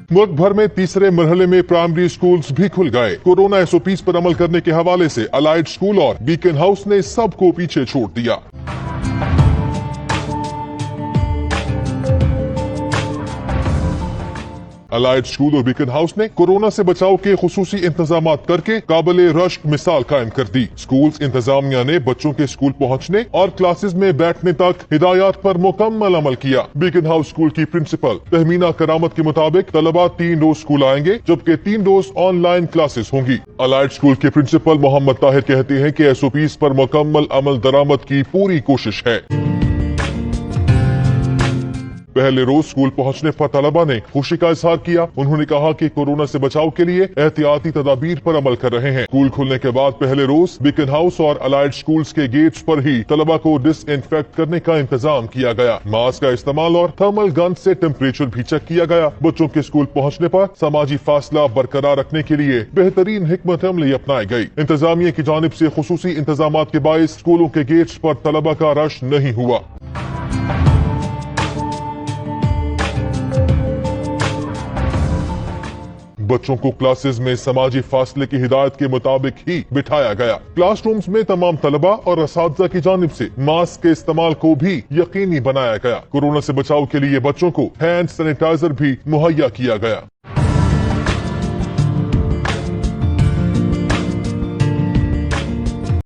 मुल्क भर में तीसरे मरहले में प्राइमरी स्कूल्स भी खुल गए। कोरोना SOPs पर अमल करने के हवाले से अलाइड स्कूल और बीकन हाउस ने सबको पीछे छोड़ दिया। अलाइड स्कूल और बीकन हाउस ने कोरोना से बचाव के खुसूसी इंतजाम करके काबिल रश्क मिसाल कायम कर दी। स्कूल इंतजामिया ने बच्चों के स्कूल पहुंचने और क्लासेस में बैठने तक हिदायत पर मुकम्मल अमल किया। बीकन हाउस स्कूल की प्रिंसिपल तहमीना करामत के मुताबिक तलबा 3 रोज स्कूल आएंगे, जबकि 3 रोज ऑनलाइन क्लासेस होंगी। अलाइड स्कूल के प्रिंसिपल मोहम्मद ताहिर कहते हैं कि SOPs पर मुकम्मल अमल दरामद की पूरी कोशिश है। पहले रोज स्कूल पहुंचने पर तलबा ने खुशी का इजहार किया। उन्होंने कहा कि कोरोना से बचाव के लिए एहतियाती तदाबीर पर अमल कर रहे हैं। स्कूल खुलने के बाद पहले रोज बीकन हाउस और अलाइड स्कूल्स के गेट्स पर ही तलबा को डिसइंफेक्ट करने का इंतजाम किया गया। मास्क का इस्तेमाल और थर्मल गन से टेम्परेचर भी चेक किया गया। बच्चों के स्कूल पहुंचने पर समाजी फासला बरकरार रखने के लिए बेहतरीन हिकमत अमली अपनाई गई। इंतजामिया की जानिब से खुसूसी इंतजाम के बायस स्कूलों के गेट्स पर तलबा का रश नहीं हुआ। बच्चों को क्लासेस में समाजी फासले की हिदायत के मुताबिक ही बिठाया गया। क्लासरूम्स में तमाम तलबा और असातिज़ा की जानिब से मास्क के इस्तेमाल को भी यकीनी बनाया गया। कोरोना से बचाव के लिए बच्चों को हैंड सैनिटाइजर भी मुहैया किया गया।